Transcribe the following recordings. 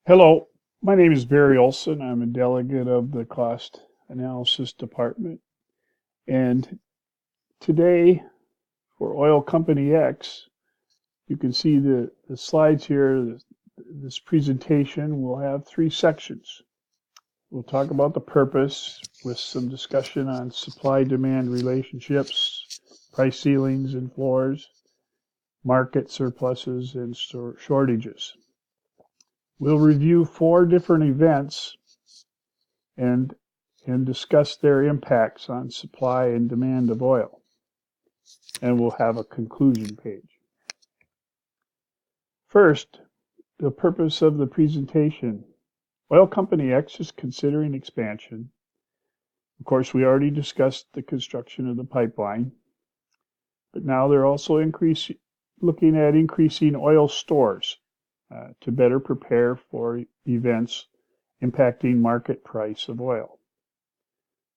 Hello, my name is Barry Olson. I'm a delegate of the Cost Analysis Department. And today, for Oil Company X, you can see the slides here. This presentation will have three sections. We'll talk about the purpose with some discussion on supply-demand relationships, price ceilings and floors, market surpluses, and shortages. We'll review four different events and discuss their impacts on supply and demand of oil. And we'll have a conclusion page. First, the purpose of the presentation. Oil Company X is considering expansion. Of course, we already discussed the construction of the pipeline, but now they're also looking at increasing oil stores to better prepare for events impacting market price of oil.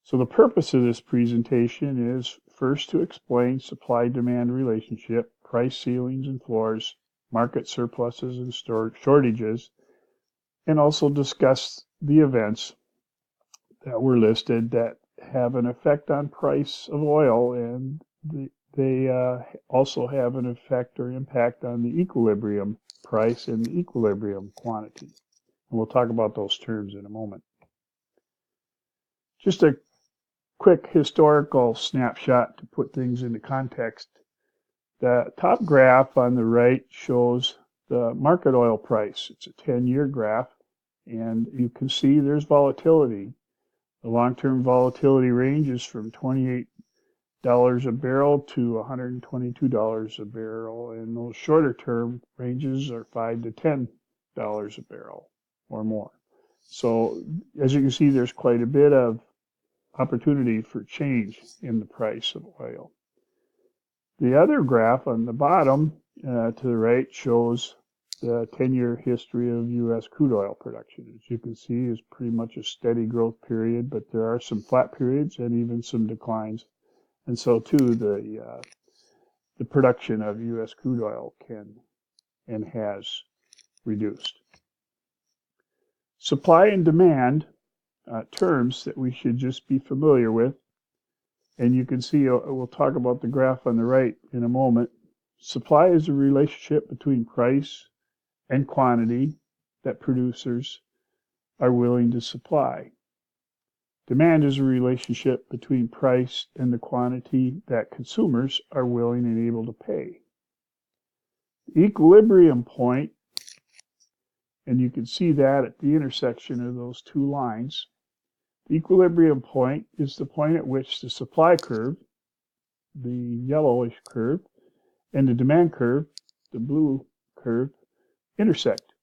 So the purpose of this presentation is first to explain supply-demand relationship, price ceilings and floors, market surpluses and shortages, and also discuss the events that were listed that have an effect on price of oil, and they also have an effect or impact on the equilibrium price and the equilibrium quantity. And we'll talk about those terms in a moment. Just a quick historical snapshot to put things into context. The top graph on the right shows the market oil price. It's a 10-year graph, and you can see there's volatility. The long-term volatility ranges from $28 a barrel to $122 a barrel, and those shorter-term ranges are $5 to $10 a barrel or more. So as you can see, there's quite a bit of opportunity for change in the price of oil. The other graph on the bottom to the right shows the 10-year history of U.S. crude oil production. As you can see, is pretty much a steady growth period, but there are some flat periods and even some declines. And so too, the production of U.S. crude oil can and has reduced. Supply and demand terms that we should just be familiar with. And you can see, we'll talk about the graph on the right in a moment. Supply is a relationship between price and quantity that producers are willing to supply. Demand is a relationship between price and the quantity that consumers are willing and able to pay. The equilibrium point, and you can see that at the intersection of those two lines. The equilibrium point is the point at which the supply curve, the yellowish curve, and the demand curve, the blue curve, intersect.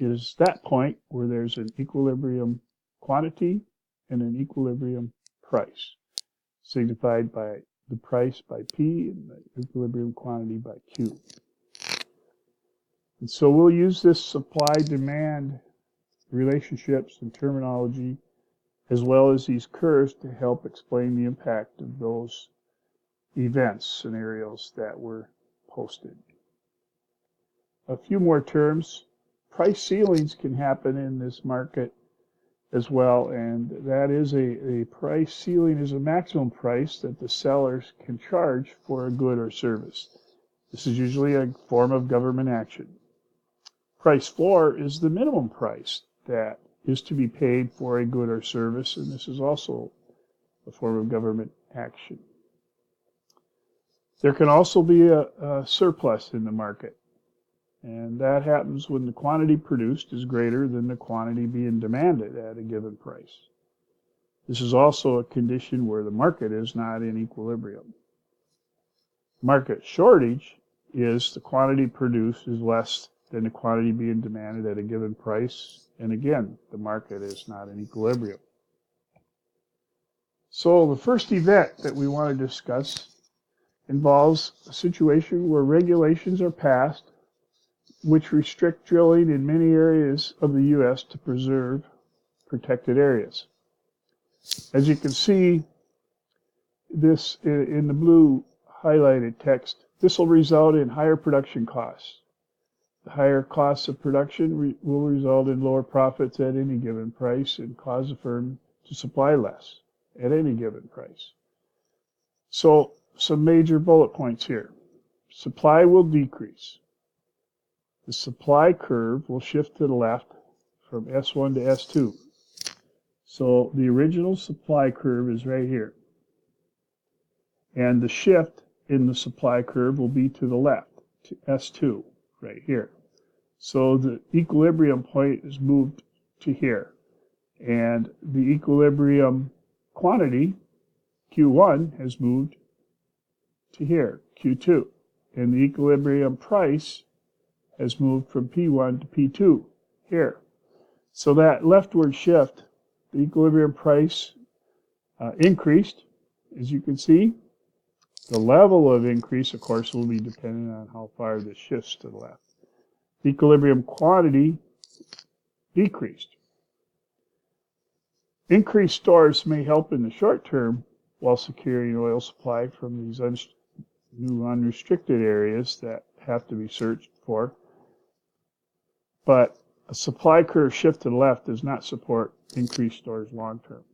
It is that point where there's an equilibrium quantity and an equilibrium price, signified by the price by P and the equilibrium quantity by Q. And so we'll use this supply-demand relationships and terminology as well as these curves to help explain the impact of those events, scenarios that were posted. A few more terms. Price ceilings can happen in this market as well, and that is a price ceiling is a maximum price that the sellers can charge for a good or service. This is usually a form of government action. Price floor is the minimum price that is to be paid for a good or service, and this is also a form of government action. There can also be a surplus in the market, and that happens when the quantity produced is greater than the quantity being demanded at a given price. This is also a condition where the market is not in equilibrium. Market shortage is the quantity produced is less than the quantity being demanded at a given price, and again, the market is not in equilibrium. So the first event that we want to discuss involves a situation where regulations are passed which restrict drilling in many areas of the U.S. to preserve protected areas. As you can see, this in the blue highlighted text, this will result in higher production costs. higher costs of production will result in lower profits at any given price and cause the firm to supply less at any given price. So, some major bullet points here. Supply will decrease. The supply curve will shift to the left from S1 to S2. So the original supply curve is right here. And the shift in the supply curve will be to the left, to S2, right here. So the equilibrium point is moved to here. And the equilibrium quantity, Q1, has moved to here, Q2. And the equilibrium price has moved from P1 to P2, here. So that leftward shift, the equilibrium price increased, as you can see. The level of increase, of course, will be dependent on how far this shifts to the left. The equilibrium quantity decreased. Increased stores may help in the short term while securing oil supply from these new unrestricted areas that have to be searched for. But a supply curve shift to the left does not support increased stores long term.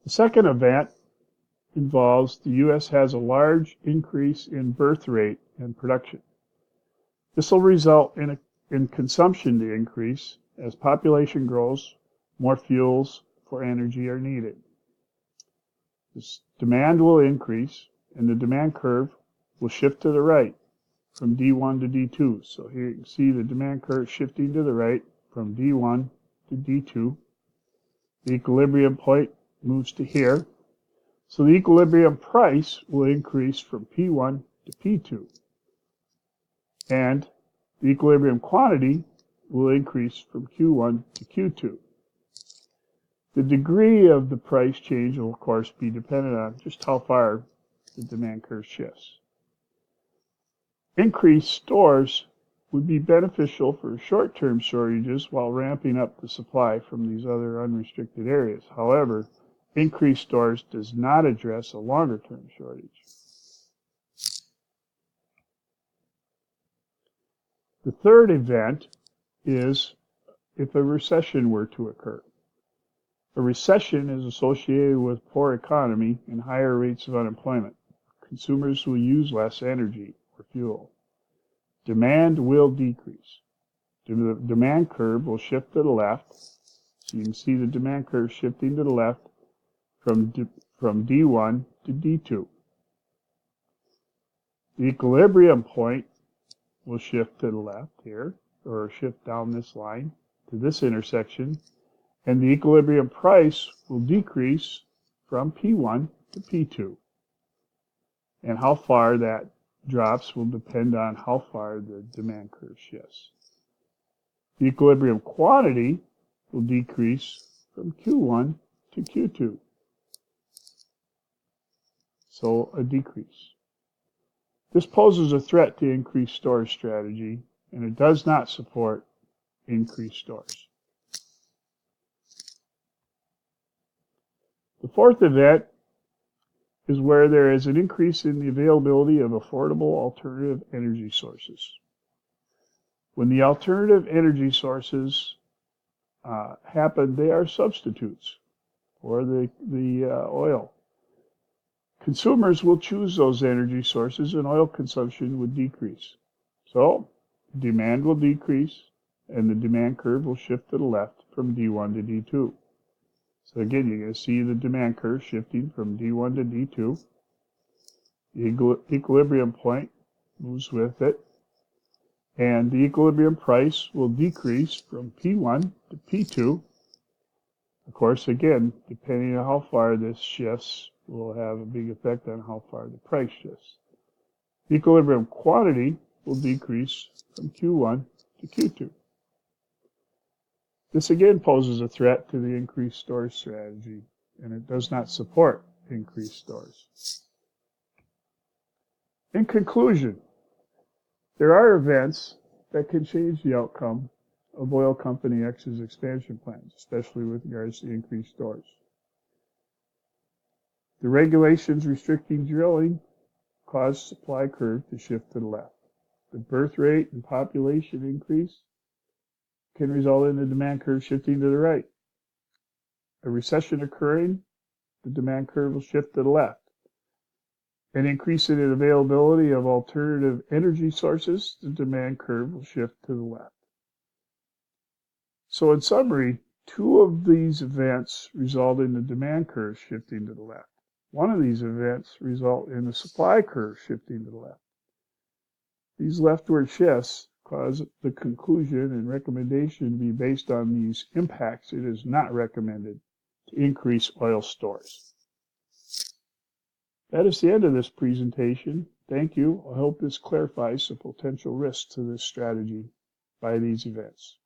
The second event involves the U.S. has a large increase in birth rate and production. This will result in consumption to increase. As population grows, more fuels for energy are needed. This demand will increase, and the demand curve will shift to the right from D1 to D2. So here you can see the demand curve shifting to the right from D1 to D2. The equilibrium point moves to here. So the equilibrium price will increase from P1 to P2. And the equilibrium quantity will increase from Q1 to Q2. The degree of the price change will, of course, be dependent on just how far the demand curve shifts. Increased stores would be beneficial for short-term shortages while ramping up the supply from these other unrestricted areas. However, increased stores does not address a longer-term shortage. The third event is if a recession were to occur. A recession is associated with poor economy and higher rates of unemployment. Consumers will use less energy or fuel. Demand will decrease. The demand curve will shift to the left. So you can see the demand curve shifting to the left from D1 to D2. The equilibrium point will shift to the left here, or shift down this line to this intersection, and the equilibrium price will decrease from P1 to P2. And how far that drops will depend on how far the demand curve shifts. The equilibrium quantity will decrease from Q1 to Q2. So a decrease. This poses a threat to increased storage strategy, and it does not support increased stores. The fourth event is where there is an increase in the availability of affordable alternative energy sources. When the alternative energy sources happen, they are substitutes for the oil. Consumers will choose those energy sources and oil consumption would decrease. So demand will decrease and the demand curve will shift to the left from D1 to D2. So again, you're going to see the demand curve shifting from D1 to D2. The equilibrium point moves with it. And the equilibrium price will decrease from P1 to P2. Of course, again, depending on how far this shifts, will have a big effect on how far the price shifts. The equilibrium quantity will decrease from Q1 to Q2. This again poses a threat to the increased storage strategy, and it does not support increased stores. In conclusion, there are events that can change the outcome of Oil Company X's expansion plans, especially with regards to increased stores. The regulations restricting drilling caused supply curve to shift to the left. The birth rate and population increase can result in the demand curve shifting to the right. A recession occurring, the demand curve will shift to the left. An increase in the availability of alternative energy sources, the demand curve will shift to the left. So in summary, two of these events result in the demand curve shifting to the left. One of these events result in the supply curve shifting to the left. These leftward shifts cause the conclusion and recommendation to be based on these impacts. It is not recommended to increase oil stores. That is the end of this presentation. Thank you. I hope this clarifies the potential risks to this strategy by these events.